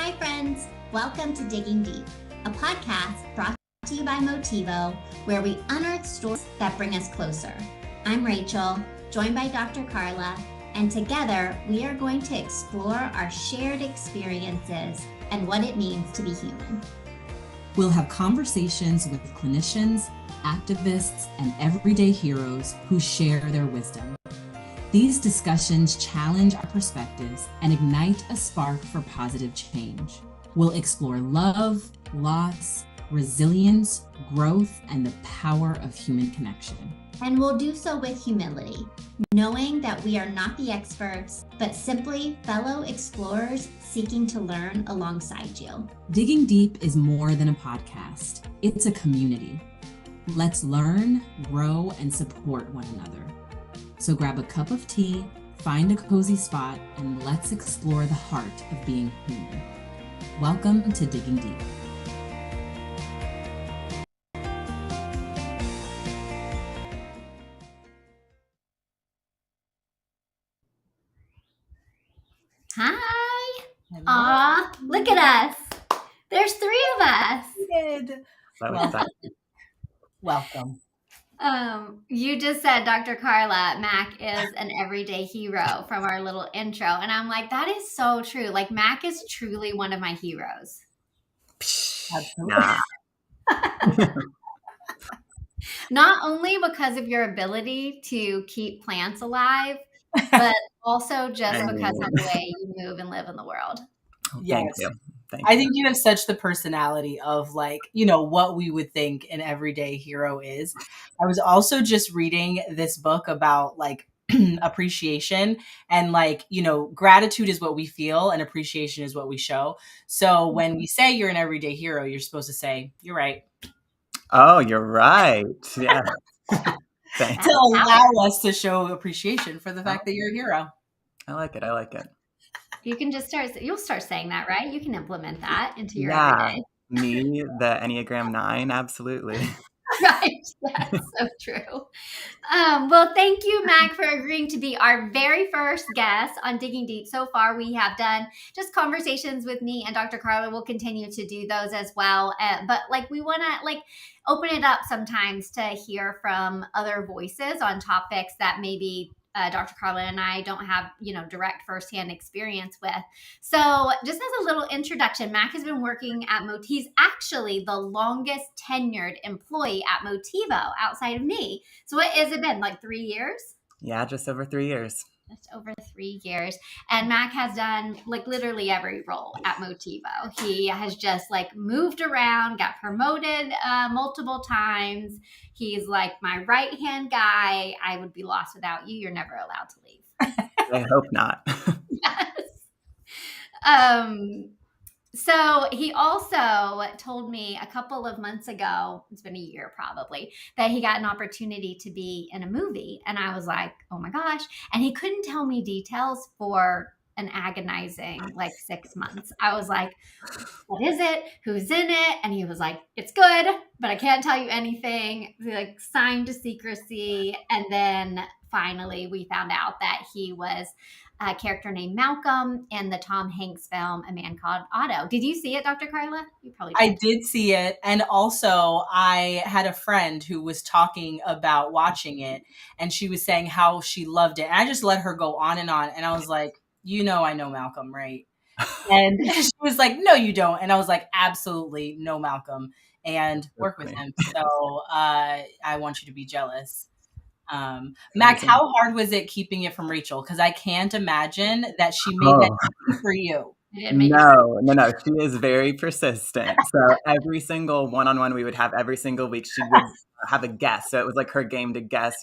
Hi, friends. Welcome to Digging Deep, a podcast brought to you by Motivo, where we unearth stories that bring us closer. I'm Rachel, joined by Dr. Carla, and together we are going to explore our shared experiences and what it means to be human. We'll have conversations with clinicians, activists, and everyday heroes who share their wisdom. These discussions challenge our perspectives and ignite a spark for positive change. We'll explore love, loss, resilience, growth, and the power of human connection. And we'll do so with humility, knowing that we are not the experts, but simply fellow explorers seeking to learn alongside you. Digging Deep is more than a podcast. It's a community. Let's learn, grow, and support one another. So grab a cup of tea, find a cozy spot, and let's explore the heart of being human. Welcome to Digging Deep. Hi. Aw, look at us. There's three of us. Welcome. You just said, Dr. Carla, Mac is an everyday hero from our little intro. And I'm like, that is so true. Like, Mac is truly one of my heroes. Nah. Not only because of your ability to keep plants alive, but also just because of the way you move and live in the world. Thank you. I think you have such the personality of, like, you know, what we would think an everyday hero is. I was also just reading this book about, like, appreciation and, like, you know, gratitude is what we feel and appreciation is what we show. So when we say you're an everyday hero, you're supposed to say, you're right. Oh, you're right. Yeah. To allow us to show appreciation for the fact that you're a hero. I like it. You can just you'll start saying that, right? You can implement that into your everyday. Me, the Enneagram 9, absolutely. Right. That's so true. Well, thank you, Mac, for agreeing to be our very first guest on Digging Deep. So far, we have done just conversations with me and Dr. Carla. Will continue to do those as well. But like, we want to open it up sometimes to hear from other voices on topics that maybe Dr. Carla and I don't have, direct firsthand experience with. So just as a little introduction, Mac has been working at Motivo. He's actually the longest tenured employee at Motivo outside of me. So what has it been, like 3 years? Yeah, just over 3 years. Just over 3 years. And Mac has done literally every role at Motivo. He has just moved around, got promoted multiple times. He's like my right-hand guy. I would be lost without you. You're never allowed to leave. I hope not. Yes. So he also told me a couple of months ago, it's been a year probably, that he got an opportunity to be in a movie. And I was like, oh my gosh. And he couldn't tell me details for an agonizing 6 months. I was like, what is it? Who's in it? And he was like, it's good, but I can't tell you anything. He signed to secrecy. And then finally we found out that he was a character named Malcolm in the Tom Hanks film, A Man Called Otto. Did you see it, Dr. Carla? You probably did. I did see it. And also I had a friend who was talking about watching it, and she was saying how she loved it. And I just let her go on. And I was like, I know Malcolm, right? And she was like, no, you don't. And I was like, absolutely know Malcolm and work with him. So I want you to be jealous. Mac, how hard was it keeping it from Rachel? Because I can't imagine that she made that for you. No. She is very persistent. So every single one-on-one we would have every single week, she would have a guess. So it was like her game to guess,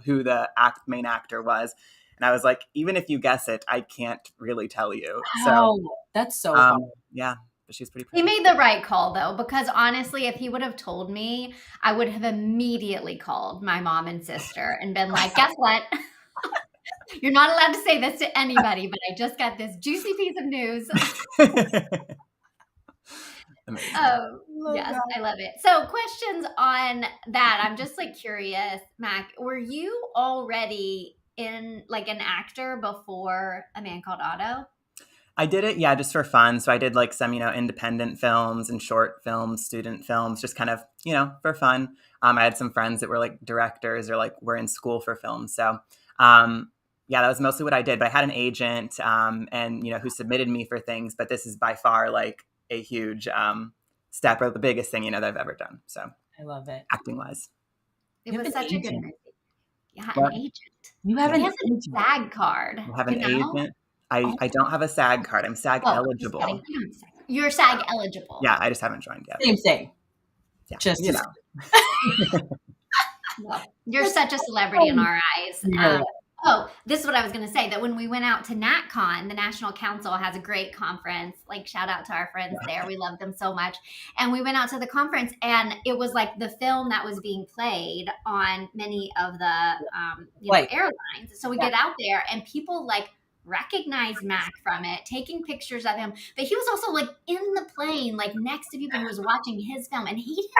who the main actor was. And I was like, even if you guess it, I can't really tell you. Wow, so that's so hard. Yeah. But she's pretty. He made the right call, though, because honestly, if he would have told me, I would have immediately called my mom and sister and been like, guess what? You're not allowed to say this to anybody, but I just got this juicy piece of news. Yes, I love it. So questions on that. I'm just curious, Mac, were you already in an actor before A Man Called Otto? I did it, yeah, just for fun. So I did like some, independent films and short films, student films, just kind of, for fun. I had some friends that were like directors or like were in school for film. So, yeah, that was mostly what I did. But I had an agent, and who submitted me for things. But this is by far like a huge step, or the biggest thing that I've ever done. So I love it. acting wise, It You have was an such a good agent. movie. Yeah, What? an agent. You have He an has a agent. SAG card. I have an you know? agent. I don't have a SAG card. I'm SAG Well, just kidding. eligible. You don't have SAG. You're SAG eligible. Yeah, I just haven't joined yet. Same thing. Yeah, Just you to- know. Well, you're such a celebrity in our eyes. Yeah. This is what I was going to say, that when we went out to NatCon, the National Council has a great conference. Like, shout out to our friends there. We love them so much. And we went out to the conference, and it was like the film that was being played on many of the airlines. So we get out there, and people like recognize Mac from it, taking pictures of him. But he was also like in the plane, like next to people who was watching his film, and he didn't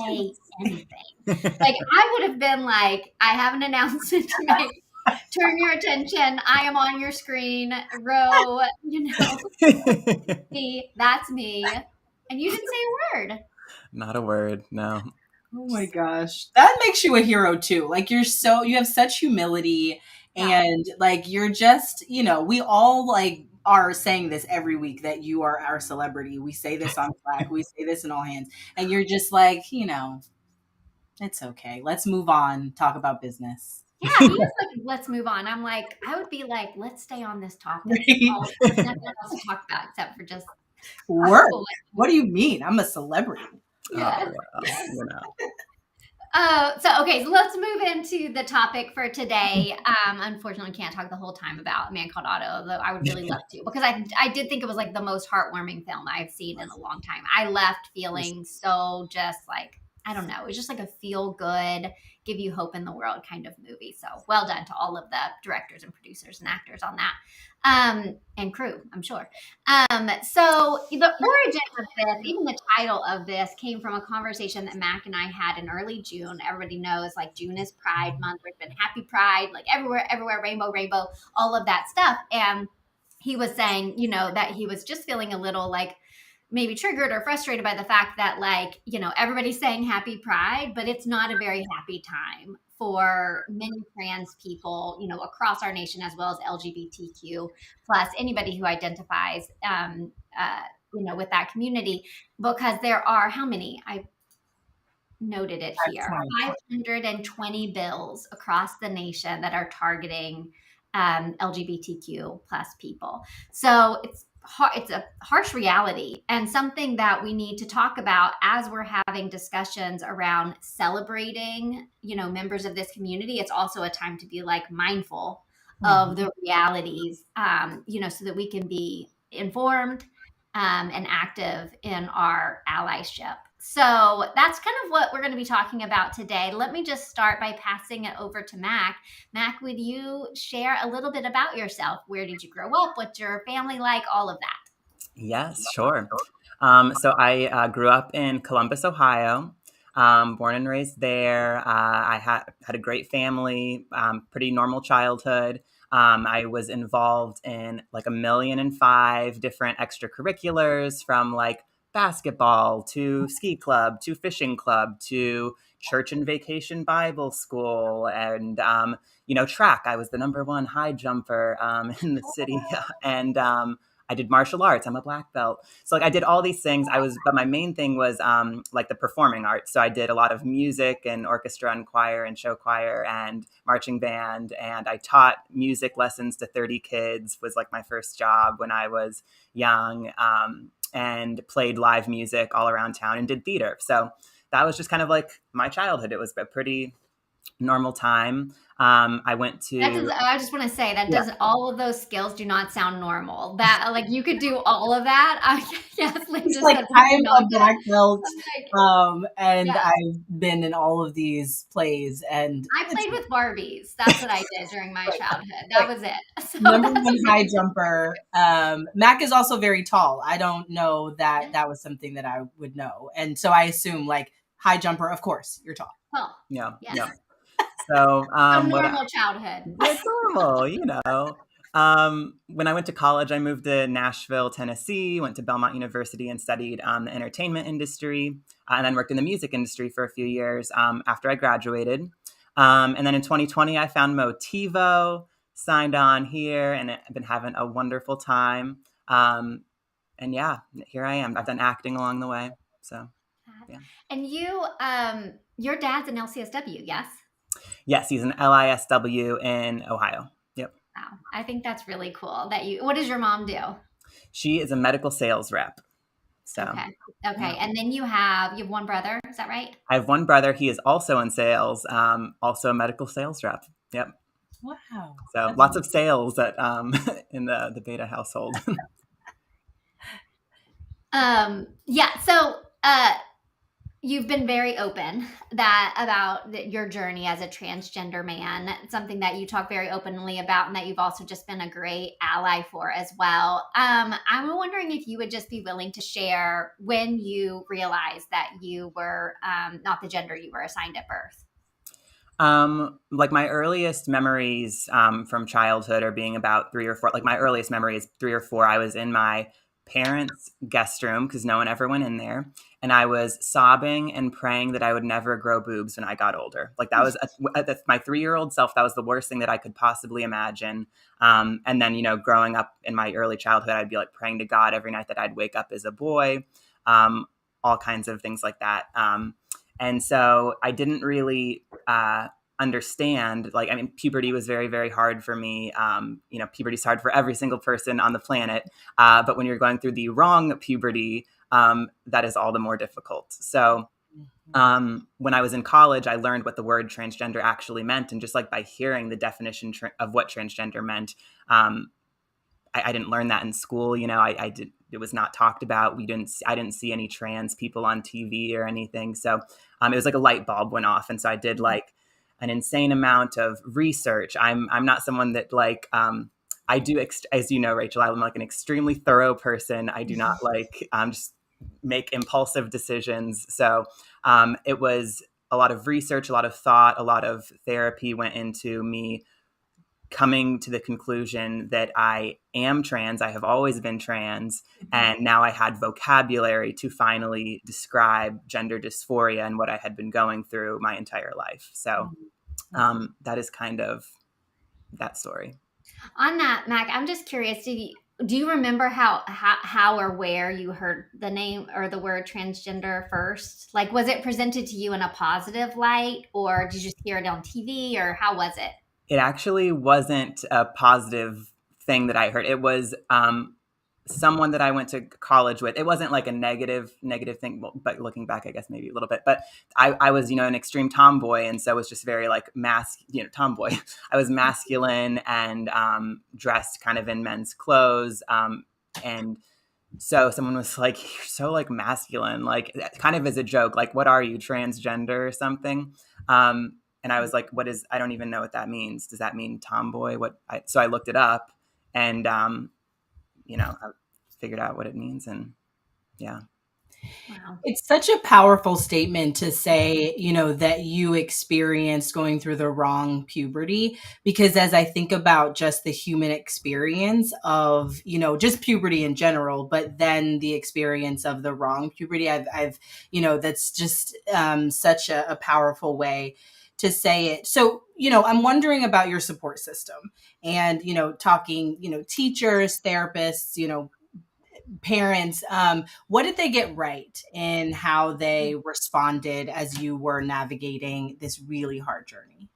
say anything. Like, I would have been like, I have an announcement to make. Turn your attention. I am on your screen. Row, see, that's me. And you didn't say a word. Not a word, no. Oh my gosh. That makes you a hero too. Like, you have such humility, and like, you're just, we all like are saying this every week that you are our celebrity. We say this on Slack. We say this in all hands. And you're just like, it's okay. Let's move on. Talk about business. Yeah, he was like, let's move on. I'm like, I would be like, let's stay on this topic. There's nothing else to talk about except for just work. What do you mean? I'm a celebrity. Yeah. Oh, So let's move into the topic for today. Unfortunately, can't talk the whole time about A Man Called Otto, although I would really love to, because I did think it was like the most heartwarming film I've seen in a long time. I left feeling so just like, I don't know, it was just like a feel good, give you hope in the world kind of movie. So well done to all of the directors and producers and actors on that, and crew, I'm sure. So the origin of this, even the title of this, came from a conversation that Mac and I had in early June. Everybody knows, like, June is Pride Month. There's been Happy Pride, like everywhere, rainbow, all of that stuff. And he was saying, that he was just feeling a little like maybe triggered or frustrated by the fact that, like, everybody's saying Happy Pride, but it's not a very happy time for many trans people, across our nation, as well as LGBTQ plus anybody who identifies, with that community, because there are how many? I noted it here: 520 bills across the nation that are targeting LGBTQ plus people. So it's a harsh reality, and something that we need to talk about as we're having discussions around celebrating, members of this community. It's also a time to be like mindful of the realities, so that we can be informed and active in our allyship. So that's kind of what we're going to be talking about today. Let me just start by passing it over to Mac. Mac, would you share a little bit about yourself? Where did you grow up? What's your family like? All of that. Yes, sure. So I grew up in Columbus, Ohio, born and raised there. I had a great family, pretty normal childhood. I was involved in like 1,000,005 different extracurriculars, from like basketball to ski club to fishing club to church and vacation Bible school, and track. I was the #1 high jumper in the city, and I did martial arts. I'm a black belt. So like I did all these things. But my main thing was like the performing arts. So I did a lot of music and orchestra and choir and show choir and marching band. And I taught music lessons to 30 kids, was like my first job when I was young, and played live music all around town and did theater. So that was just kind of like my childhood. It was a pretty normal time. I went to. I just want to say that doesn't. All of those skills do not sound normal. That like you could do all of that. Yes, Linda. Like, I'm a black belt, and I've been in all of these plays. And I played with Barbies. That's what I did during my childhood. That was it. So #1 high jumper. Mac is also very tall. I don't know that was something that I would know, and so I assume like high jumper. Of course, you're tall. Oh, yeah. yes. So, normal childhood. It's normal, When I went to college, I moved to Nashville, Tennessee, went to Belmont University and studied the entertainment industry, and then worked in the music industry for a few years after I graduated. And then in 2020, I found Motivo, signed on here, and I've been having a wonderful time. And yeah, here I am. I've done acting along the way. So, yeah. And you, your dad's an LCSW, yes? Yes, he's an LISW in Ohio. Yep. Wow. I think that's really cool that what does your mom do? She is a medical sales rep. So, okay. Yeah. And then you have one brother, is that right? I have one brother. He is also in sales, also a medical sales rep. Yep. Wow. So lots of sales at in the Beta household. Yeah. So you've been very open about your journey as a transgender man. It's something that you talk very openly about, and that you've also just been a great ally for as well. I'm wondering if you would just be willing to share when you realized that you were not the gender you were assigned at birth. Like my earliest memories from childhood are being about 3 or 4. Like my earliest memory is 3 or 4. I was in my parents' guest room because no one ever went in there, and I was sobbing and praying that I would never grow boobs when I got older. Like that was my 3-year-old self. That was the worst thing that I could possibly imagine. And then growing up in my early childhood, I'd be like praying to God every night that I'd wake up as a boy. All kinds of things like that. And so I didn't really understand, puberty was very, very hard for me. Puberty's hard for every single person on the planet. But when you're going through the wrong puberty, that is all the more difficult. So when I was in college, I learned what the word transgender actually meant. And just like by hearing the definition of what transgender meant, I didn't learn that in school. It was not talked about. I didn't see any trans people on TV or anything. So it was like a light bulb went off. And so I did like an insane amount of research. I'm not someone that I do, as you know, Rachel, I'm like an extremely thorough person. I do not just make impulsive decisions. So it was a lot of research, a lot of thought, a lot of therapy went into me coming to the conclusion that I am trans. I have always been trans. And now I had vocabulary to finally describe gender dysphoria and what I had been going through my entire life. So that is kind of that story. On that, Mac, I'm just curious, do you remember how or where you heard the name or the word transgender first? Like, was it presented to you in a positive light, or did you just hear it on TV, or how was it? It actually wasn't a positive thing that I heard. It was someone that I went to college with. It wasn't like a negative thing, but looking back, I guess maybe a little bit. But I was, an extreme tomboy, and so it was just very like tomboy. I was masculine and dressed kind of in men's clothes, and so someone was like, "You're so like masculine," like kind of as a joke, like, "What are you, transgender or something?" And I was like, I don't even know what that means. Does that mean tomboy? So I looked it up and, I figured out what it means. And yeah. Wow. It's such a powerful statement to say, that you experienced going through the wrong puberty, because as I think about just the human experience of, just puberty in general, but then the experience of the wrong puberty, I've that's just such a powerful way to say it. So, I'm wondering about your support system and, talking, teachers, therapists, parents. What did they get right in how they responded as you were navigating this really hard journey?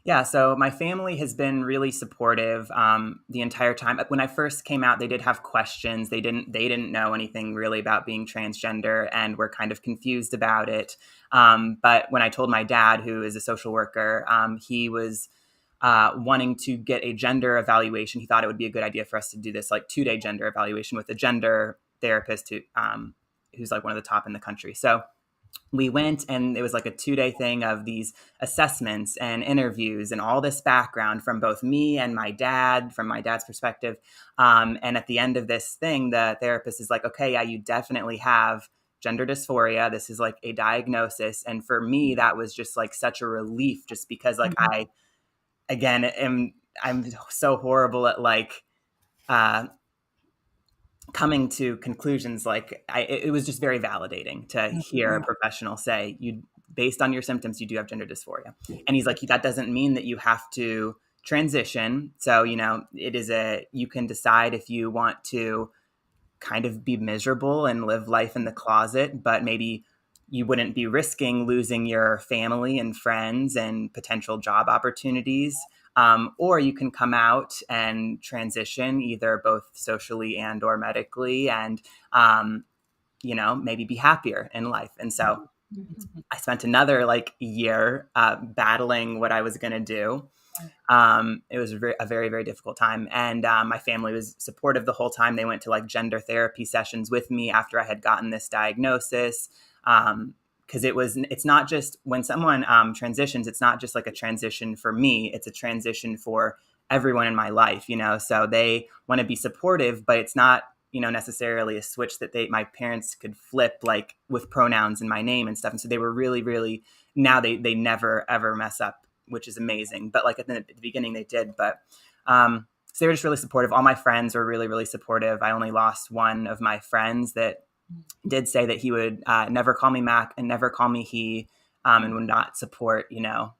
Yeah, so my family has been really supportive the entire time. When I first came out, they did have questions. They didn't know anything really about being transgender and were kind of confused about it. But when I told my dad, who is a social worker, he was wanting to get a gender evaluation. He thought it would be a good idea for us to do this like 2-day gender evaluation with a gender therapist who's like one of the top in the country. So we went, and it was like a 2-day thing of these assessments and interviews and all this background from both me and my dad, from my dad's perspective. And at the end of this thing, the therapist is like, "Okay, yeah, you definitely have gender dysphoria. This is like a diagnosis." And for me, that was just like such a relief, just because like I, again, am I'm so horrible at like coming to conclusions. Like it was just very validating to hear a professional say, you, based on your symptoms, you do have gender dysphoria. And he's like, that doesn't mean that you have to transition. So, you know, you can decide if you want to kind of be miserable and live life in the closet, but maybe you wouldn't be risking losing your family and friends and potential job opportunities. Or you can come out and transition, either both socially and or medically, and you know, maybe be happier in life. And so I spent another like year battling what I was going to do. It was a very, very difficult time. And my family was supportive the whole time. They went to like gender therapy sessions with me after I had gotten this diagnosis. Because it's not just when someone transitions, it's not just like a transition for me, it's a transition for everyone in my life, you know? So they want to be supportive, but it's not, you know, necessarily a switch that my parents could flip, like with pronouns in my name and stuff. And so they were really, really, now they never, ever mess up, which is amazing. But like at the beginning they did, but so they were just really supportive. All my friends were really, really supportive. I only lost one of my friends that did say that he would never call me Mac and never call me he, and would not support, you know,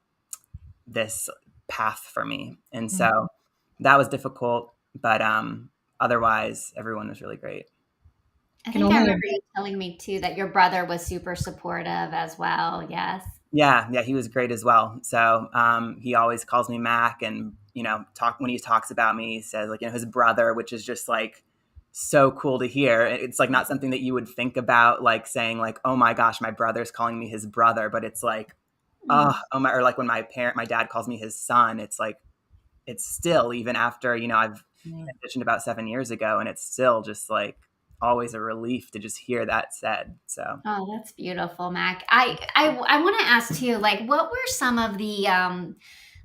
this path for me. And so that was difficult, but otherwise everyone was really great. I think I remember you telling me too that your brother was super supportive as well. Yes. Yeah, he was great as well. So he always calls me Mac, and you know, when he talks about me, he says like, you know, his brother, which is just like so cool to hear. It's like not something that you would think about, like saying like, oh my gosh, my brother's calling me his brother, but it's like, oh my, or like when my dad calls me his son, it's like, it's still, even after, you know, I've transitioned about 7 years ago, and it's still just like always a relief to just hear that said. So that's beautiful, Mac. I want to ask too, like, what were some of the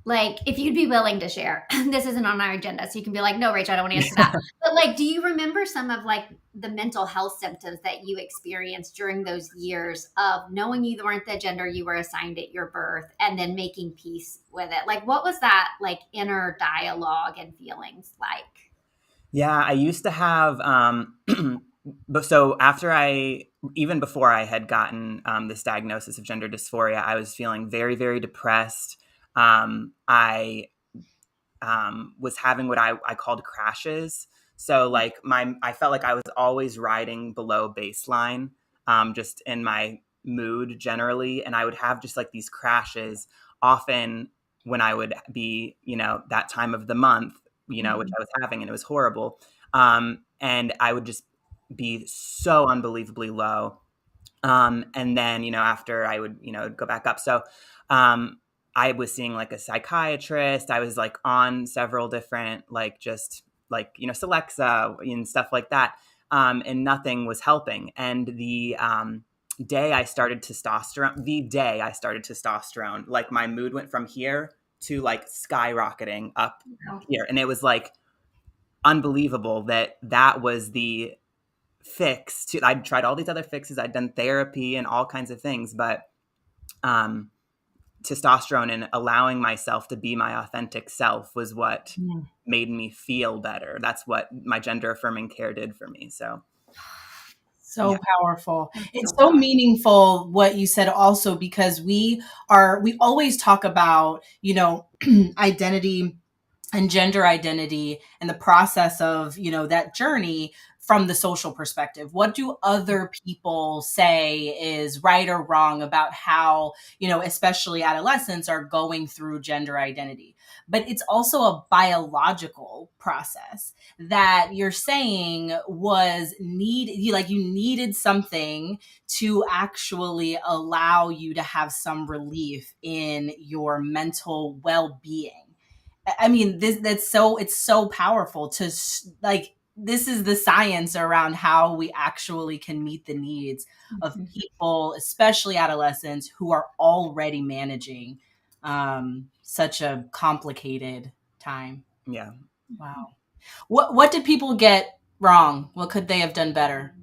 like, if you'd be willing to share, this isn't on our agenda, so you can be like, no, Rachel, I don't want to answer that. But like, do you remember some of like the mental health symptoms that you experienced during those years of knowing you weren't the gender you were assigned at your birth and then making peace with it? Like, what was that like inner dialogue and feelings like? Yeah, I used to have, but so even before I had gotten this diagnosis of gender dysphoria, I was feeling very, very depressed. I was having what I called crashes. So like I felt like I was always riding below baseline, just in my mood generally. And I would have just like these crashes often when I would be, you know, that time of the month, you know, which I was having, and it was horrible. And I would just be so unbelievably low. And then, you know, after I would, you know, go back up. So, I was seeing like a psychiatrist. I was like on several different, like just like, you know, Celexa and stuff like that. And nothing was helping. And the day I started testosterone, like my mood went from here to like skyrocketing up here. And it was like unbelievable that was the fix to, I'd tried all these other fixes. I'd done therapy and all kinds of things, but testosterone and allowing myself to be my authentic self was what made me feel better. That's what my gender affirming care did for me. So powerful. It's so meaningful what you said also, because we always talk about, you know, identity and gender identity and the process of, you know, that journey from the social perspective. What do other people say is right or wrong about how, you know, especially adolescents are going through gender identity? But it's also a biological process that you're saying was you needed something to actually allow you to have some relief in your mental well-being. I mean, it's so powerful to like, this is the science around how we actually can meet the needs of people, especially adolescents who are already managing such a complicated time. Yeah. Wow. What did people get wrong? What could they have done better?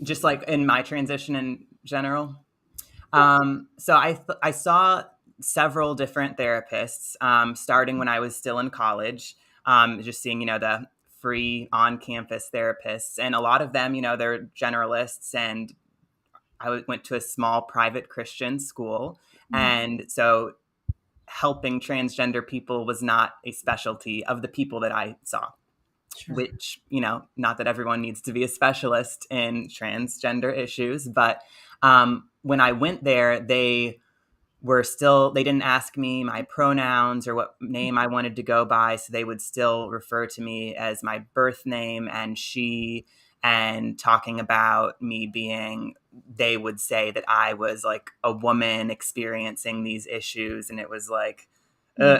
Just like in my transition in general. So I saw several different therapists, starting when I was still in college, just seeing, the free on-campus therapists. And a lot of them, they're generalists. And I went to a small private Christian school. And so helping transgender people was not a specialty of the people that I saw. Sure. Which, not that everyone needs to be a specialist in transgender issues, but when I went there, they didn't ask me my pronouns or what name I wanted to go by. So they would still refer to me as my birth name and she, and talking about me they would say that I was like a woman experiencing these issues. And it was like,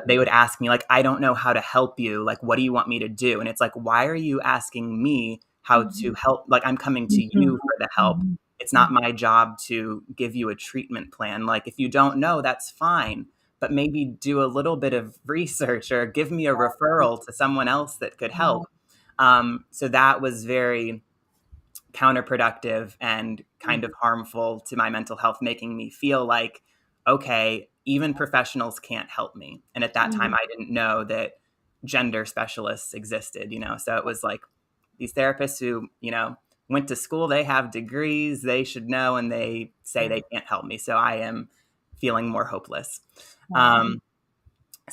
they would ask me like, I don't know how to help you. Like, what do you want me to do? And it's like, why are you asking me how to help? Like, I'm coming to you for the help. It's not my job to give you a treatment plan. Like, if you don't know, that's fine, but maybe do a little bit of research or give me a referral to someone else that could help. So that was very counterproductive and kind of harmful to my mental health, making me feel like, okay, even professionals can't help me. And at that time, I didn't know that gender specialists existed, so it was like these therapists who, went to school, they have degrees, they should know, and they say they can't help me. So I am feeling more hopeless. So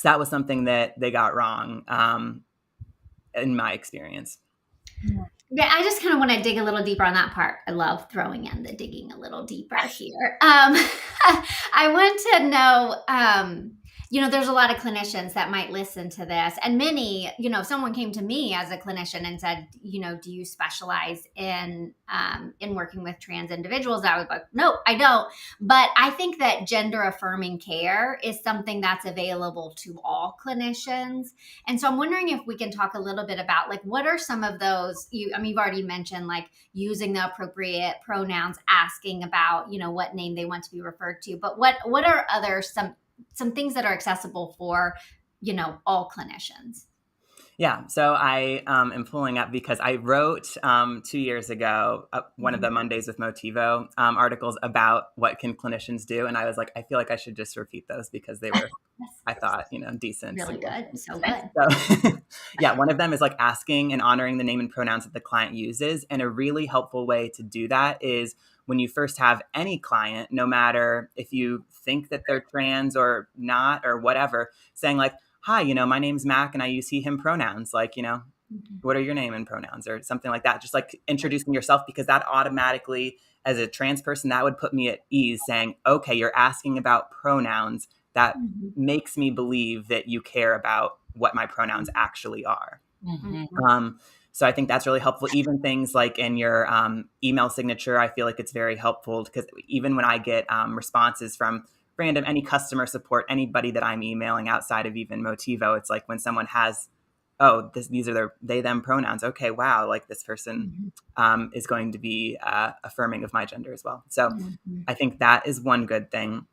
that was something that they got wrong in my experience. Yeah, I just kind of want to dig a little deeper on that part. I love throwing in the digging a little deeper here. I want to know, there's a lot of clinicians that might listen to this, and many, if someone came to me as a clinician and said, do you specialize in working with trans individuals? I was like, no, I don't. But I think that gender affirming care is something that's available to all clinicians. And so I'm wondering if we can talk a little bit about like, what are some of those, you've already mentioned like using the appropriate pronouns, asking about, what name they want to be referred to, but what are some things that are accessible for, all clinicians? Yeah. So I am pulling up because I wrote 2 years ago, one of the Mondays with Motivo articles about what can clinicians do. And I was like, I feel like I should just repeat those because they were, I thought, decent. Really good. So good. So yeah, one of them is like asking and honoring the name and pronouns that the client uses. And a really helpful way to do that is when you first have any client, no matter if you think that they're trans or not or whatever, saying like, hi, my name's Mac and I use he, him pronouns. Like, what are your name and pronouns or something like that? Just like introducing yourself, because that automatically, as a trans person, that would put me at ease saying, okay, you're asking about pronouns. That makes me believe that you care about what my pronouns actually are. So I think that's really helpful. Even things like in your email signature, I feel like it's very helpful because even when I get responses from any customer support, anybody that I'm emailing outside of even Motivo, it's like when someone has, these are their they, them pronouns. Okay, wow, like this person is going to be affirming of my gender as well. So I think that is one good thing.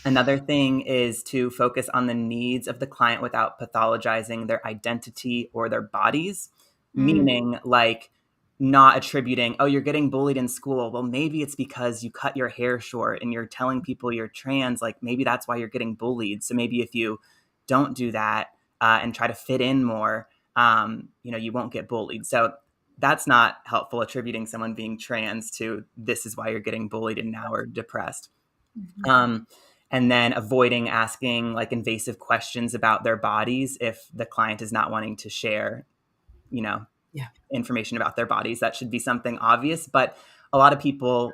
Another thing is to focus on the needs of the client without pathologizing their identity or their bodies, meaning like not attributing, you're getting bullied in school. Well, maybe it's because you cut your hair short and you're telling people you're trans. Like maybe that's why you're getting bullied. So maybe if you don't do that and try to fit in more, you won't get bullied. So that's not helpful, attributing someone being trans to this is why you're getting bullied and now are depressed. And then avoiding asking like invasive questions about their bodies if the client is not wanting to share, information about their bodies. That should be something obvious. But a lot of people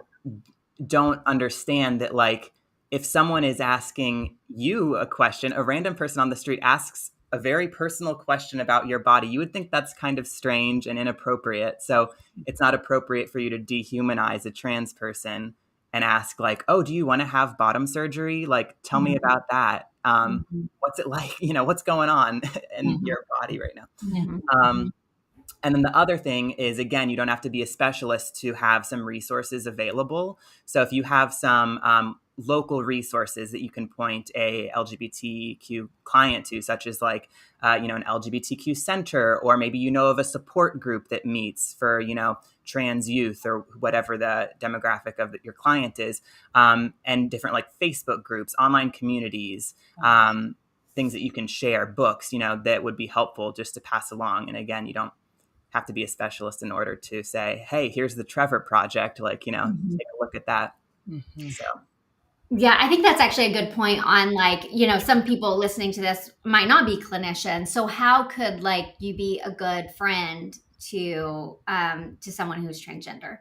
don't understand that, like, if someone is asking you a question, a random person on the street asks a very personal question about your body, you would think that's kind of strange and inappropriate. So it's not appropriate for you to dehumanize a trans person and ask like, do you want to have bottom surgery? Like, tell me about that. What's it like? What's going on in your body right now? And then the other thing is, again, you don't have to be a specialist to have some resources available. So if you have some local resources that you can point a LGBTQ client to, such as like, an LGBTQ center, or maybe you know of a support group that meets for, trans youth or whatever the demographic of your client is, and different like Facebook groups, online communities, things that you can share, books, that would be helpful just to pass along. And again, you don't have to be a specialist in order to say, hey, here's the Trevor Project, like, take a look at that. So Yeah, I think that's actually a good point on like, some people listening to this might not be clinicians. So how could like you be a good friend to someone who's transgender?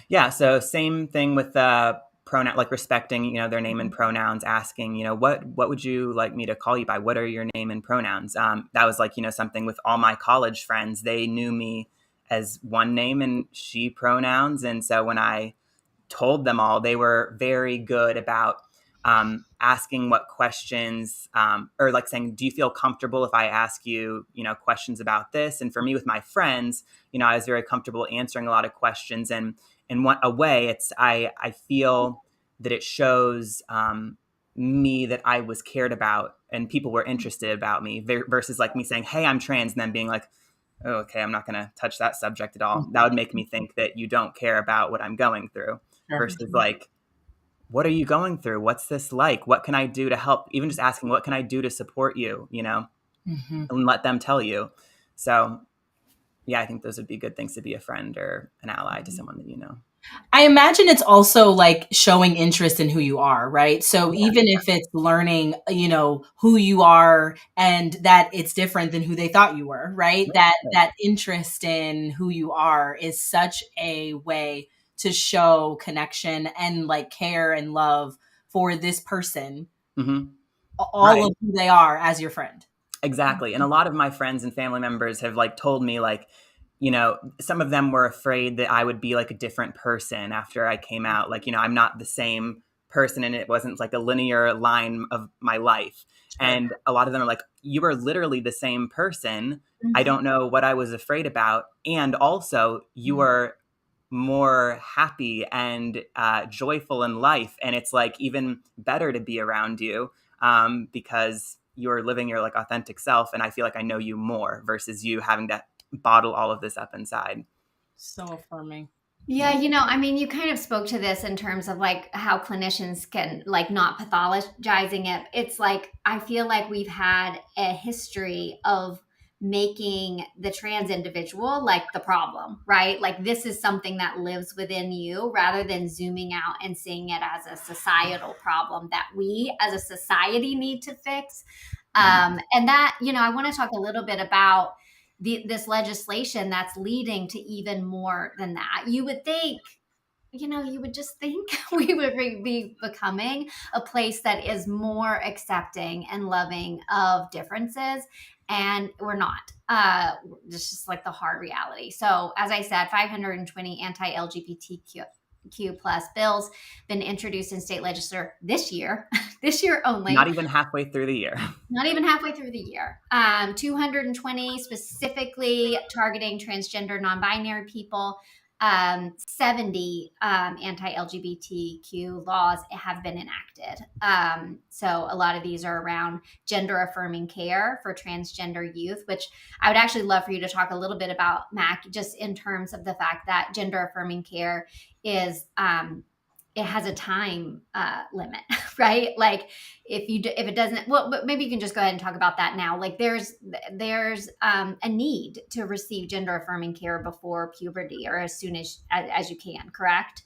yeah, so same thing with pronoun, like respecting, their name and pronouns, asking, what would you like me to call you by? What are your name and pronouns? That was like, something with all my college friends. They knew me as one name and she pronouns. And so when I told them all, they were very good about asking what questions, or like saying, do you feel comfortable if I ask you, questions about this? And for me, with my friends, I was very comfortable answering a lot of questions. And in a way, I feel that it shows me that I was cared about and people were interested about me versus like me saying, hey, I'm trans, and then being like, oh, okay, I'm not going to touch that subject at all. That would make me think that you don't care about what I'm going through. Versus like, what are you going through? What's this like? What can I do to help? Even just asking, what can I do to support you, and let them tell you. So yeah, I think those would be good things to be a friend or an ally to someone that you know. I imagine it's also like showing interest in who you are, right? So even if it's learning, who you are and that it's different than who they thought you were, right? That interest in who you are is such a way to show connection and like care and love for this person, all of who they are as your friend. Exactly. And a lot of my friends and family members have like told me like, some of them were afraid that I would be like a different person after I came out. Like, I'm not the same person and it wasn't like a linear line of my life. Sure. And a lot of them are like, you are literally the same person. I don't know what I was afraid about. And also you are more happy and joyful in life. And it's like even better to be around you because you're living your like authentic self. And I feel like I know you more versus you having to bottle all of this up inside. So affirming. Yeah, you kind of spoke to this in terms of like how clinicians can like not pathologizing it. It's like, I feel like we've had a history of making the trans individual like the problem, right? Like this is something that lives within you rather than zooming out and seeing it as a societal problem that we as a society need to fix. And that, I want to talk a little bit about this legislation that's leading to even more than that. You would think, you would just think we would be becoming a place that is more accepting and loving of differences. And we're not. It's just like the hard reality. So as I said, 520 anti-LGBTQ plus bills been introduced in state legislature this year only. Not even halfway through the year. Not even halfway through the year. 220 specifically targeting transgender, non-binary people. 70 anti-LGBTQ laws have been enacted. So a lot of these are around gender affirming care for transgender youth, which I would actually love for you to talk a little bit about, Mac, just in terms of the fact that gender affirming care is it has a time limit, right? Like if it doesn't, well, but maybe you can just go ahead and talk about that now. Like there's a need to receive gender affirming care before puberty or as soon as you can, correct?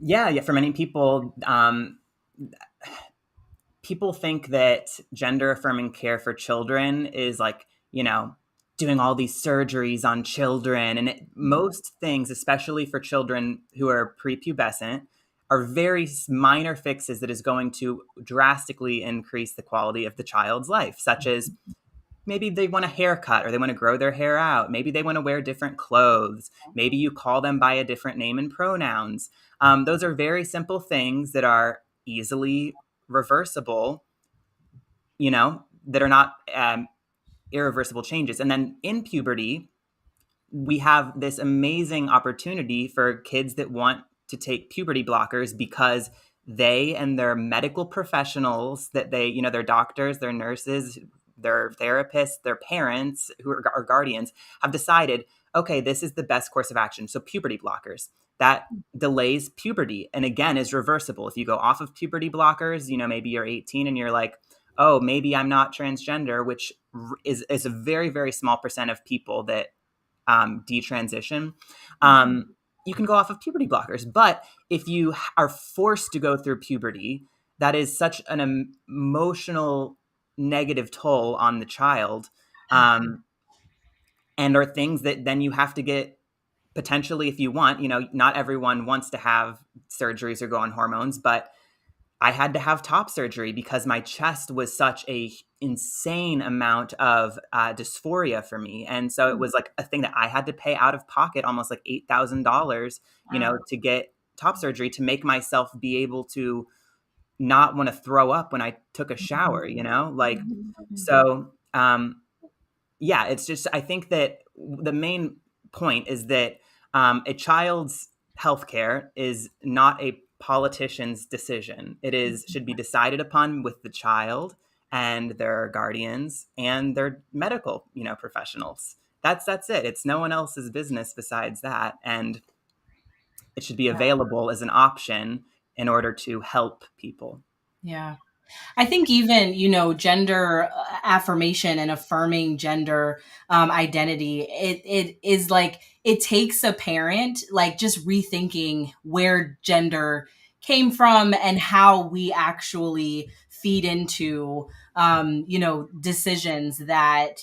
Yeah. For many people, people think that gender affirming care for children is like, doing all these surgeries on children. And most things, especially for children who are prepubescent, are very minor fixes that is going to drastically increase the quality of the child's life, such as maybe they want a haircut or they want to grow their hair out. Maybe they want to wear different clothes. Maybe you call them by a different name and pronouns. Those are very simple things that are easily reversible, that are not irreversible changes. And then in puberty, we have this amazing opportunity for kids that want to take puberty blockers because they and their medical professionals that they, their doctors, their nurses, their therapists, their parents who are guardians have decided, okay, this is the best course of action. So puberty blockers, that delays puberty and again is reversible. If you go off of puberty blockers, maybe you're 18 and you're like, oh, maybe I'm not transgender, which is a very, very small percent of people that detransition. You can go off of puberty blockers. But if you are forced to go through puberty, that is such an emotional negative toll on the child. And are things that then you have to get potentially, if you want, not everyone wants to have surgeries or go on hormones, but I had to have top surgery because my chest was such a insane amount of dysphoria for me. And so it was like a thing that I had to pay out of pocket, almost like $8,000, to get top surgery to make myself be able to not want to throw up when I took a shower, so, yeah, it's just, I think that the main point is that a child's healthcare is not a politician's decision. Should be decided upon with the child and their guardians and their medical, professionals. That's it. It's no one else's business besides that. And it should be available as an option in order to help people. Yeah. I think even, gender affirmation and affirming gender identity, it is like, it takes a parent, like just rethinking where gender came from and how we actually feed into, decisions that,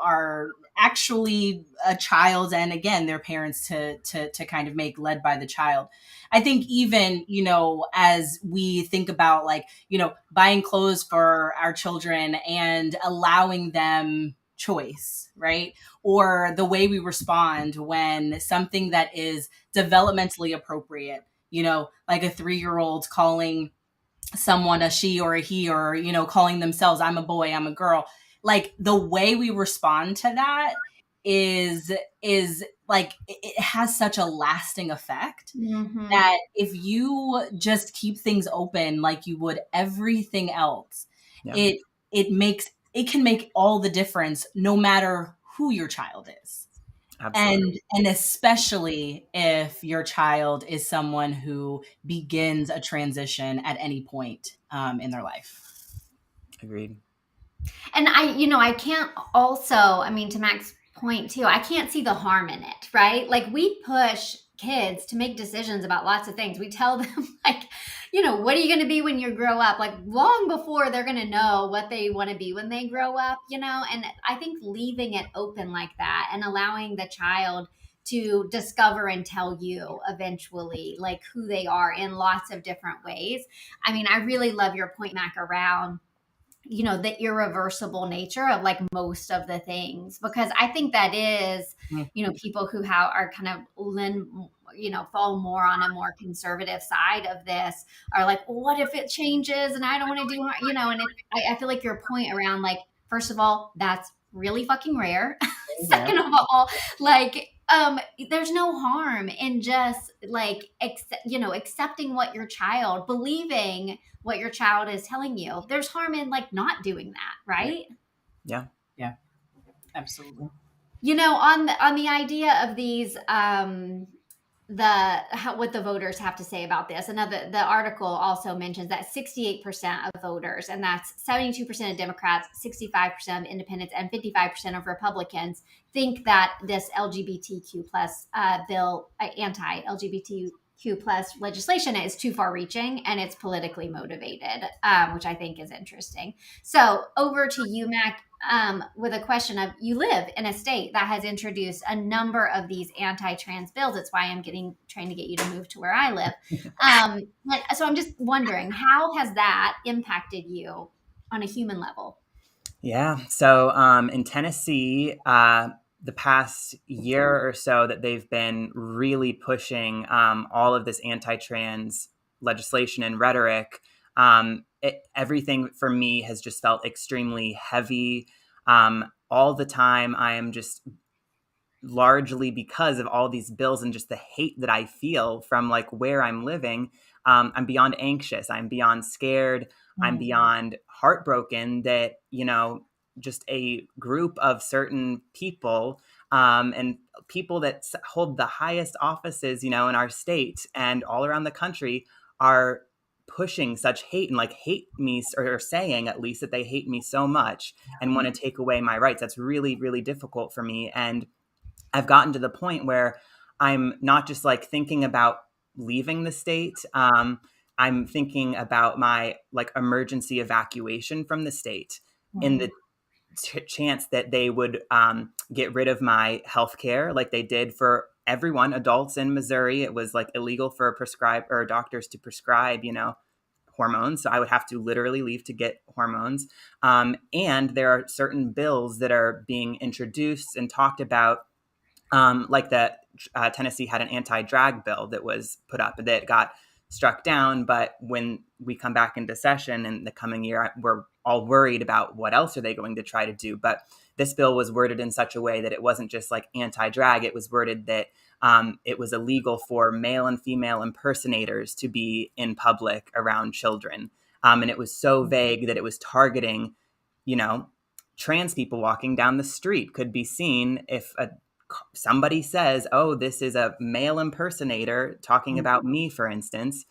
are actually a child's and again, their parents to kind of make led by the child. I think even, as we think about like, buying clothes for our children and allowing them choice, right? Or the way we respond when something that is developmentally appropriate, like a 3-year-old calling someone a she or a he, or, calling themselves, I'm a boy, I'm a girl. Like the way we respond to that is like, it has such a lasting effect that if you just keep things open like you would everything else, it can make all the difference no matter who your child is. Absolutely. And especially if your child is someone who begins a transition at any point in their life. Agreed. And I can't also, to Mac's point too, I can't see the harm in it, right? Like we push kids to make decisions about lots of things. We tell them like, what are you going to be when you grow up? Like long before they're going to know what they want to be when they grow up, and I think leaving it open like that and allowing the child to discover and tell you eventually like who they are in lots of different ways. I really love your point, Mac, around the irreversible nature of like most of the things, because I think that is, people who are kind of fall more on a more conservative side of this are like, well, what if it changes and I don't want to do, and I feel like your point around like, first of all, that's really fucking rare. Second of all, like, there's no harm in just like, accepting what your child, believing what your child is telling you. There's harm in like not doing that, right? Yeah. Yeah, absolutely. On the idea of these, what the voters have to say about this. The article also mentions that 68% of voters, and that's 72% of Democrats, 65% of independents, and 55% of Republicans think that this LGBTQ plus bill, anti-LGBTQ plus legislation is too far reaching and it's politically motivated, which I think is interesting. So over to you, Mac, with a question of, you live in a state that has introduced a number of these anti-trans bills. It's why I'm trying to get you to move to where I live. So I'm just wondering, how has that impacted you on a human level? Yeah. So in Tennessee, the past year or so that they've been really pushing all of this anti-trans legislation and rhetoric, everything for me has just felt extremely heavy. All the time, I am just largely because of all these bills and just the hate that I feel from like where I'm living. I'm beyond anxious. I'm beyond scared. I'm beyond heartbroken that, you know, just a group of certain people and people that hold the highest offices, you know, in our state and all around the country are pushing such hate and like hate me, or saying at least that they hate me so much and want to take away my rights. That's really, really difficult for me. And I've gotten to the point where I'm not just like thinking about leaving the state. I'm thinking about my like emergency evacuation from the state in the chance that they would get rid of my health care like they did for everyone, adults in Missouri. It was like illegal for doctors to prescribe, you know, hormones. So I would have to literally leave to get hormones. And there are certain bills that are being introduced and talked about, like that Tennessee had an anti-drag bill that was put up that got struck down. But when we come back into session in the coming year, we're all worried about what else are they going to try to do. But this bill was worded in such a way that it wasn't just like anti-drag. It was worded that it was illegal for male and female impersonators to be in public around children. And it was so vague that it was targeting, you know, trans people walking down the street could be seen if somebody says, oh, this is a male impersonator talking about me, for instance,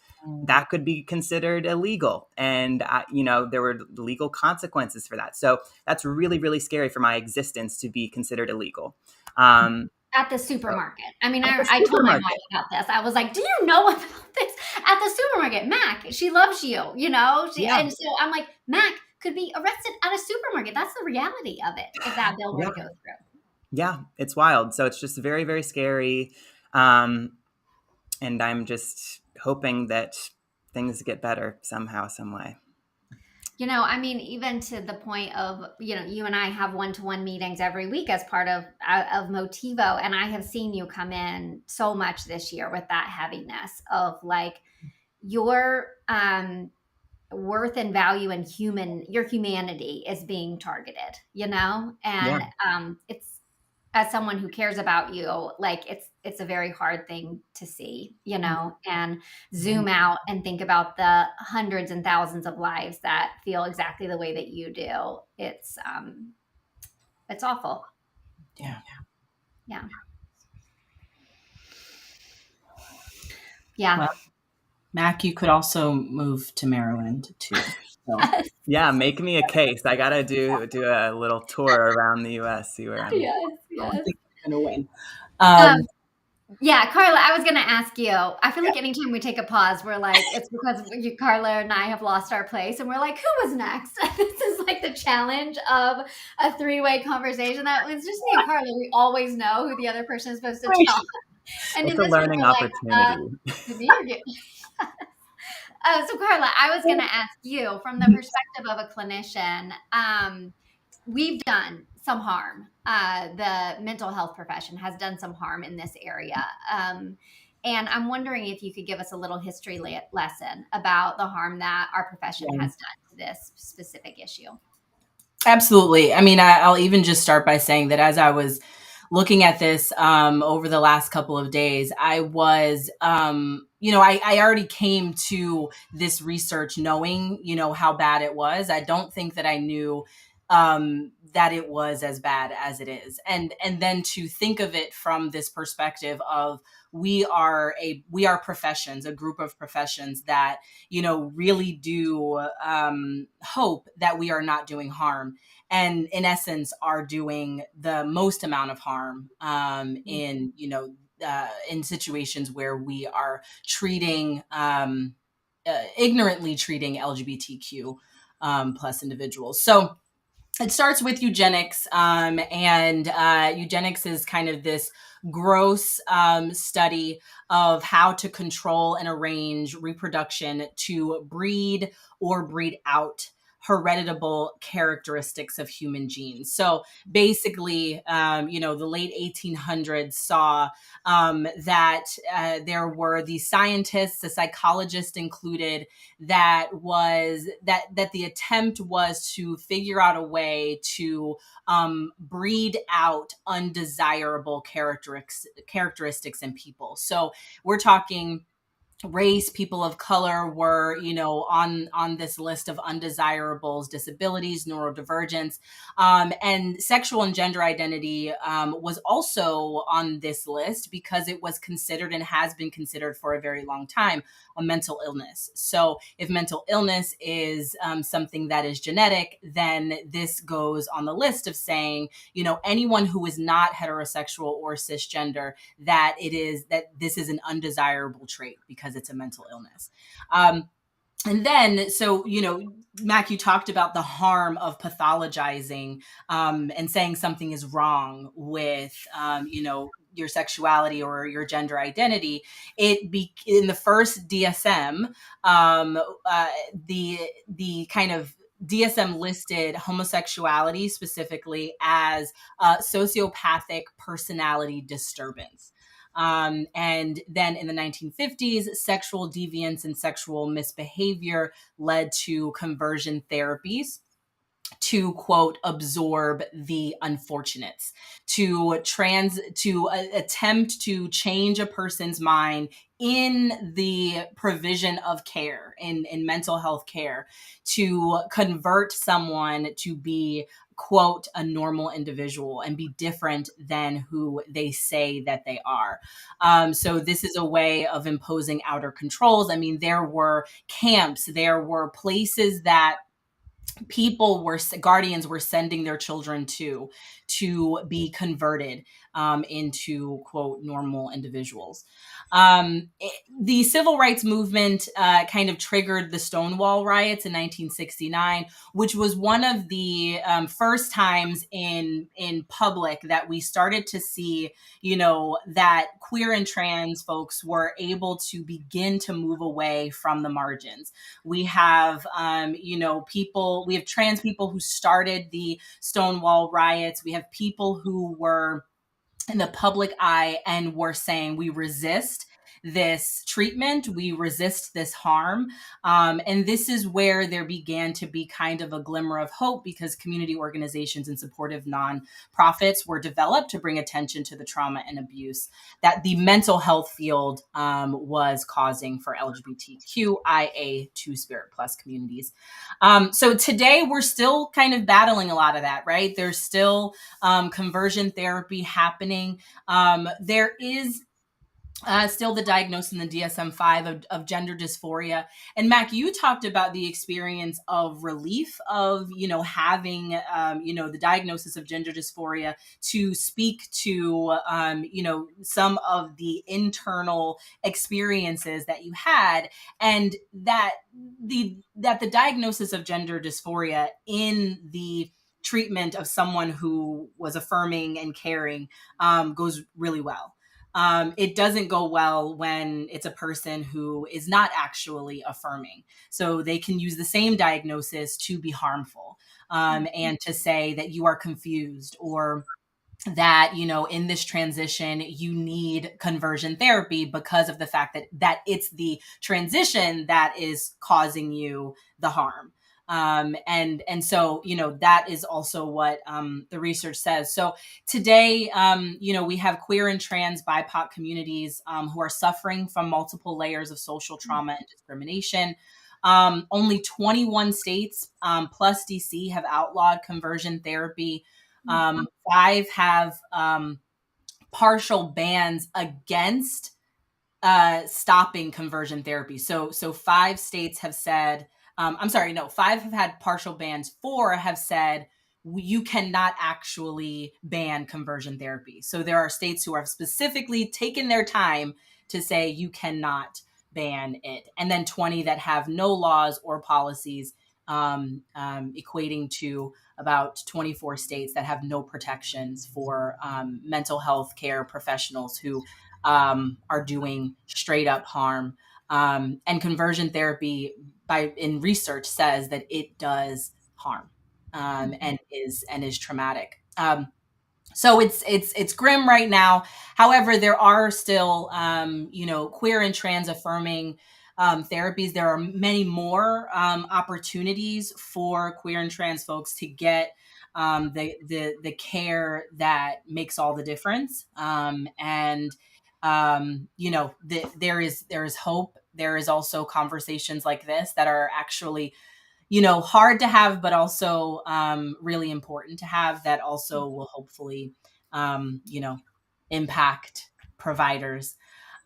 that could be considered illegal. And, you know, there were legal consequences for that. So that's really, really scary for my existence to be considered illegal. At the supermarket. I mean, I told my mom about this. I was like, do you know about this? At the supermarket, Mac, she loves you, you know? And so I'm like, Mac could be arrested at a supermarket. That's the reality of it if that bill were to go through. Yeah, it's wild. So it's just very, very scary. And I'm just hoping that things get better somehow, some way. You know, I mean, even to the point of, you know, you and I have one-to-one meetings every week as part of Motivo. And I have seen you come in so much this year with that heaviness of like your worth and value and your humanity is being targeted, you know? And it's, as someone who cares about you, like it's a very hard thing to see, you know, and zoom out and think about the hundreds and thousands of lives that feel exactly the way that you do. It's awful. Yeah. Well, Mac, you could also move to Maryland too. So. Yeah, make me a case. I gotta do a little tour around the U.S. See where I'm. Yes. I think I'm gonna win. Yeah, Carla, I was gonna ask you. I feel like anytime we take a pause, we're like, it's because Carla and I have lost our place, and we're like, who was next? This is like the challenge of a three-way conversation. That was just me and Carla. We always know who the other person is supposed to tell. And it's a learning opportunity. So Carla, I was going to ask you from the perspective of a clinician, we've done some harm. The mental health profession has done some harm in this area. And I'm wondering if you could give us a little history lesson about the harm that our profession has done to this specific issue. Absolutely. I mean, I'll even just start by saying that as I was looking at this over the last couple of days, I was, you know, I already came to this research knowing, you know, how bad it was. I don't think that I knew that it was as bad as it is. And then to think of it from this perspective of we are professions, a group of professions that, you know, really do hope that we are not doing harm. And in essence, are doing the most amount of harm in, you know, in situations where we are treating, ignorantly treating LGBTQ plus individuals. So it starts with eugenics, and eugenics is kind of this gross study of how to control and arrange reproduction to breed or breed out hereditable characteristics of human genes. So basically, the late 1800s saw that there were these scientists, a psychologist included, that the attempt was to figure out a way to breed out undesirable characteristics in people. So we're talking race, people of color were, on this list of undesirables, disabilities, neurodivergence, and sexual and gender identity was also on this list because it was considered and has been considered for a very long time a mental illness. So if mental illness is something that is genetic, then this goes on the list of saying, anyone who is not heterosexual or cisgender, that this is an undesirable trait because it's a mental illness. And then, so, Mac, you talked about the harm of pathologizing and saying something is wrong with, your sexuality or your gender identity. In the first DSM, the kind of DSM listed homosexuality specifically as a sociopathic personality disturbance. And then in the 1950s, sexual deviance and sexual misbehavior led to conversion therapies to, quote, absorb the unfortunates, to attempt to change a person's mind in the provision of care, in mental health care, to convert someone to be, quote, a normal individual and be different than who they say that they are. So this is a way of imposing outer controls. I mean, there were camps, there were places that guardians were sending their children to be converted into, quote, normal individuals. The civil rights movement kind of triggered the Stonewall riots in 1969, which was one of the first times in public that we started to see, that queer and trans folks were able to begin to move away from the margins. We have, we have trans people who started the Stonewall riots. We have people who were in the public eye and were saying, we resist this treatment, we resist this harm. And this is where there began to be kind of a glimmer of hope, because community organizations and supportive nonprofits were developed to bring attention to the trauma and abuse that the mental health field was causing for LGBTQIA Two-Spirit Plus communities. So today we're still kind of battling a lot of that, right? There's still conversion therapy happening. There is still the diagnosis in the DSM-5 of gender dysphoria. And Mac, you talked about the experience of relief of, having, the diagnosis of gender dysphoria to speak to, some of the internal experiences that you had, and that the diagnosis of gender dysphoria in the treatment of someone who was affirming and caring goes really well. It doesn't go well when it's a person who is not actually affirming. So they can use the same diagnosis to be harmful, and to say that you are confused, or that, in this transition, you need conversion therapy because of the fact that it's the transition that is causing you the harm. And so, that is also what the research says. So today, we have queer and trans BIPOC communities who are suffering from multiple layers of social trauma and discrimination. Only 21 states plus DC have outlawed conversion therapy. 5 have partial bans against stopping conversion therapy. So 5 states have said, 5 have had partial bans. 4 have said you cannot actually ban conversion therapy. So there are states who have specifically taken their time to say you cannot ban it. And then 20 that have no laws or policies, equating to about 24 states that have no protections for mental health care professionals who are doing straight up harm. And conversion therapy in research says that it does harm, and is traumatic. So it's grim right now. However, there are still, queer and trans affirming therapies. There are many more opportunities for queer and trans folks to get the care that makes all the difference. There is hope. There is also conversations like this that are actually, hard to have, but also really important to have, that also will hopefully, impact providers.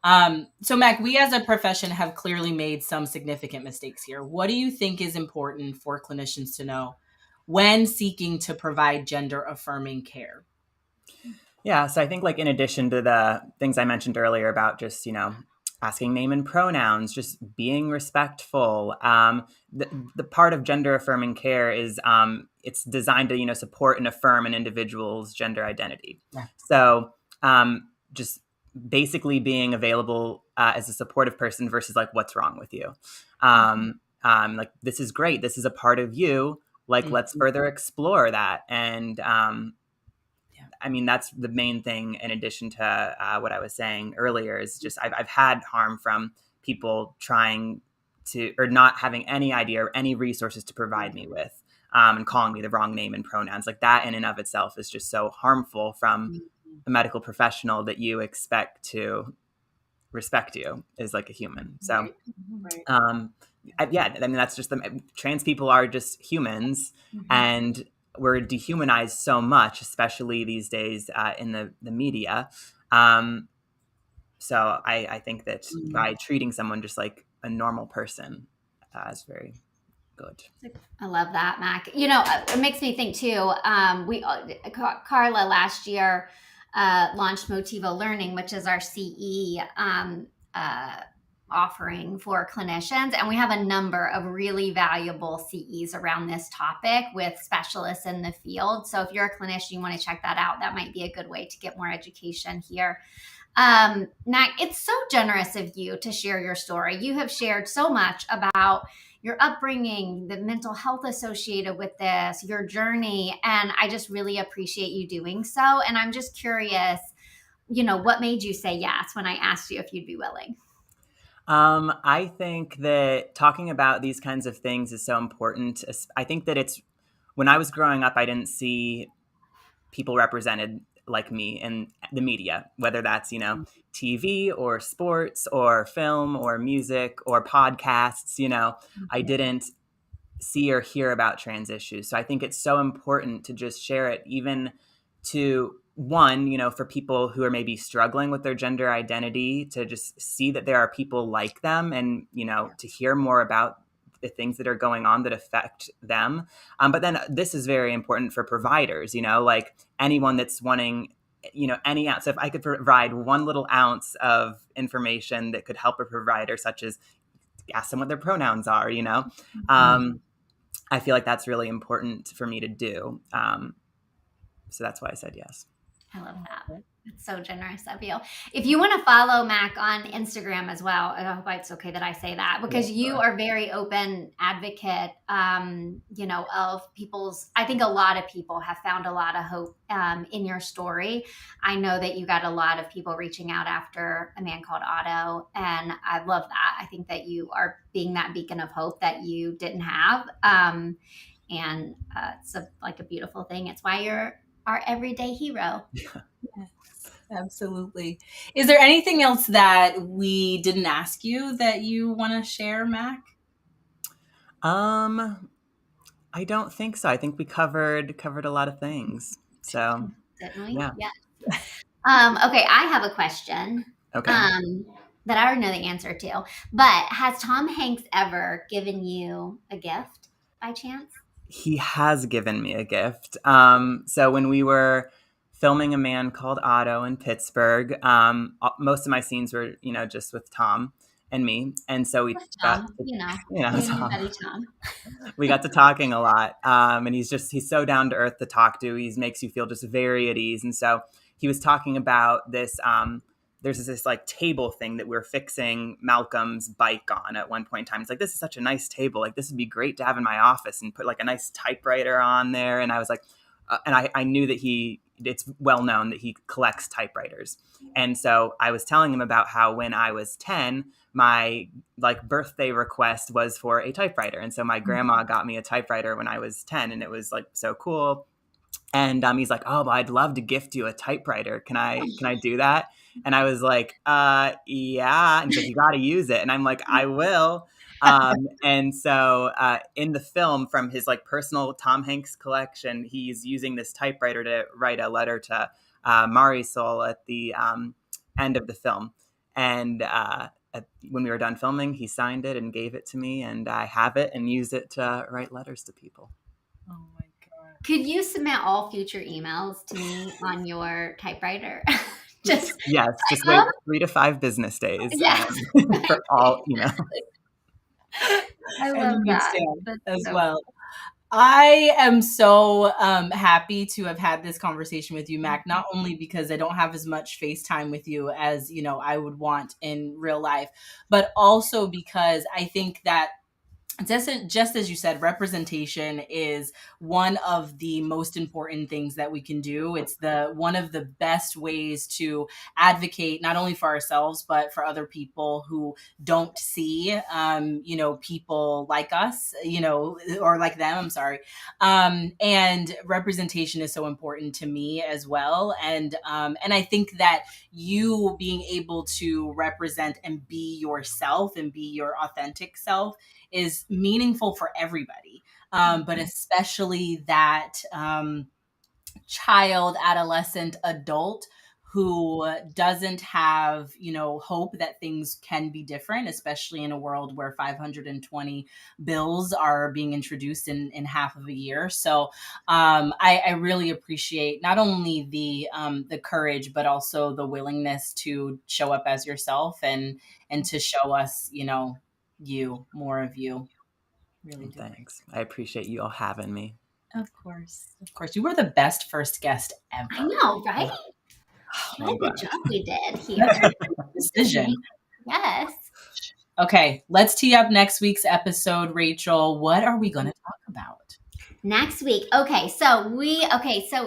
So Mac, we as a profession have clearly made some significant mistakes here. What do you think is important for clinicians to know when seeking to provide gender affirming care? Yeah, so I think in addition to the things I mentioned earlier about just, asking name and pronouns, just being respectful. The part of gender affirming care is it's designed to, support and affirm an individual's gender identity. Yeah. So just basically being available as a supportive person versus what's wrong with you. This is great. This is a part of you. Let's further explore that. And I mean, that's the main thing, in addition to what I was saying earlier, is just I've had harm from people trying to, or not having any idea or any resources to provide me with, and calling me the wrong name and pronouns. That in and of itself is just so harmful from a medical professional that you expect to respect you as a human. So, I mean, that's just trans people are just humans, and we're dehumanized so much, especially these days in the media. So I think that by treating someone just like a normal person is very good. I love that, Mac. It makes me think too. Carla last year launched Motivo Learning, which is our CE offering for clinicians, and we have a number of really valuable CEs around this topic with specialists in the field. So if you're a clinician, you want to check that out. That might be a good way to get more education here. Mac, it's so generous of you to share your story. You have shared so much about your upbringing, the mental health associated with this, your journey, and I just really appreciate you doing so. And I'm just curious, what made you say yes when I asked you if you'd be willing? I think that talking about these kinds of things is so important. I think that when I was growing up, I didn't see people represented like me in the media, whether that's, TV or sports or film or music or podcasts, I didn't see or hear about trans issues. So I think it's so important to just share it, even to one, for people who are maybe struggling with their gender identity, to just see that there are people like them, and, to hear more about the things that are going on that affect them. But then this is very important for providers, anyone that's wanting, any ounce. So if I could provide one little ounce of information that could help a provider, such as ask them what their pronouns are, I feel like that's really important for me to do. So that's why I said yes. I love that. It's so generous of you. If you want to follow Mac on Instagram as well, I hope it's okay that I say that, because you are very open advocate, of people's, I think a lot of people have found a lot of hope in your story. I know that you got a lot of people reaching out after A Man Called Otto, and I love that. I think that you are being that beacon of hope that you didn't have. And it's a beautiful thing. It's why you're our everyday hero. Yes, absolutely. Is there anything else that we didn't ask you that you want to share, Mac? I don't think so. I think we covered a lot of things. So didn't we? Yeah. Okay, I have a question. Okay. That I already know the answer to. But has Tom Hanks ever given you a gift by chance? He has given me a gift. So when we were filming A Man Called Otto in Pittsburgh, most of my scenes were, just with Tom and me. And so we got Tom. We got to talking a lot. And he's so down to earth to talk to. He makes you feel just very at ease. And so he was talking about this there's this like table thing that we're fixing Malcolm's bike on at one point in time. It's like, this is such a nice table. Like, this would be great to have in my office, and put like a nice typewriter on there. And I was like, and I knew that it's well known that he collects typewriters. And so I was telling him about how when I was 10, my like birthday request was for a typewriter. And so my grandma got me a typewriter when I was 10, and it was like so cool. And he's like, oh, I'd love to gift you a typewriter. Can I do that? And I was like, yeah. And he's like, you got to use it. And I'm like, I will. And so in the film, from his like personal Tom Hanks collection, he's using this typewriter to write a letter to Marisol at the end of the film. And when we were done filming, he signed it and gave it to me, and I have it and use it to write letters to people. Oh my God. Could you submit all future emails to me on your typewriter? Just wait 3 to 5 business days for all emails. I love that as well. I am so happy to have had this conversation with you, Mac, not only because I don't have as much FaceTime with you as, I would want in real life, but also because I think that just as you said, representation is one of the most important things that we can do. It's one of the best ways to advocate not only for ourselves, but for other people who don't see, people like us, or like them, I'm sorry. And representation is so important to me as well. And I think that you being able to represent and be yourself and be your authentic self is meaningful for everybody, but especially that child, adolescent, adult who doesn't have, hope that things can be different, especially in a world where 520 bills are being introduced in half of a year. So I really appreciate not only the courage, but also the willingness to show up as yourself and to show us, more of you. Really do. Thanks. I appreciate you all having me. Of course. You were the best first guest ever. I know, right? Oh, what a job we did here. Decision. Yes. Okay, let's tee up next week's episode, Rachel. What are we going to talk about? Next week. Okay, so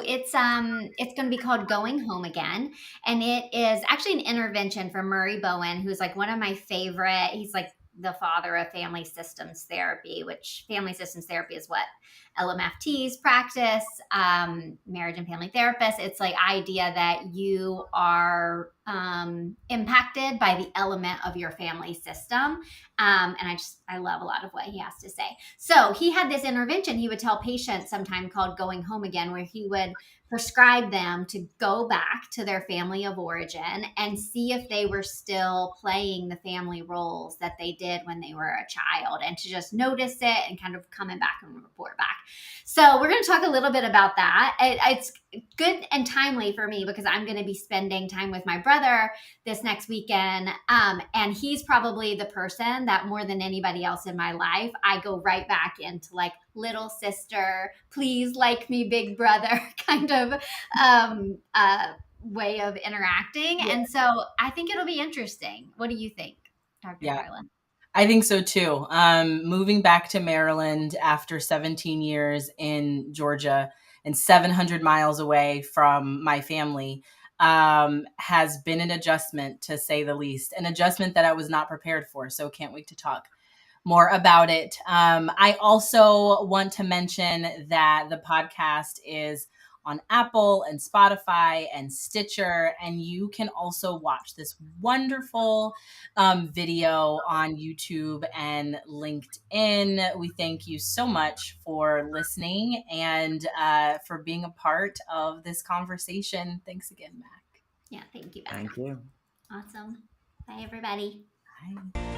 it's going to be called Going Home Again, and it is actually an intervention from Murray Bowen, who's like one of my favorite. He's like the father of family systems therapy, which family systems therapy is what LMFTs practice, marriage and family therapists. It's like idea that you are impacted by the element of your family system. And I love a lot of what he has to say. So he had this intervention he would tell patients sometime called Going Home Again, where he would prescribe them to go back to their family of origin and see if they were still playing the family roles that they did when they were a child, and to just notice it and kind of coming back and report back. So we're going to talk a little bit about that. It's good and timely for me because I'm going to be spending time with my brother this next weekend. And he's probably the person that more than anybody else in my life, I go right back into like little sister, please like me, big brother kind of way of interacting. Yeah. And so I think it'll be interesting. What do you think, Dr. Carlin? I think so too. Moving back to Maryland after 17 years in Georgia and 700 miles away from my family has been an adjustment, to say the least, an adjustment that I was not prepared for. So can't wait to talk more about it. I also want to mention that the podcast is on Apple and Spotify and Stitcher, and you can also watch this wonderful video on YouTube and LinkedIn. We thank you so much for listening and for being a part of this conversation. Thanks again, Mac. Yeah, thank you, Mac. Thank you. Awesome. Bye, everybody. Bye.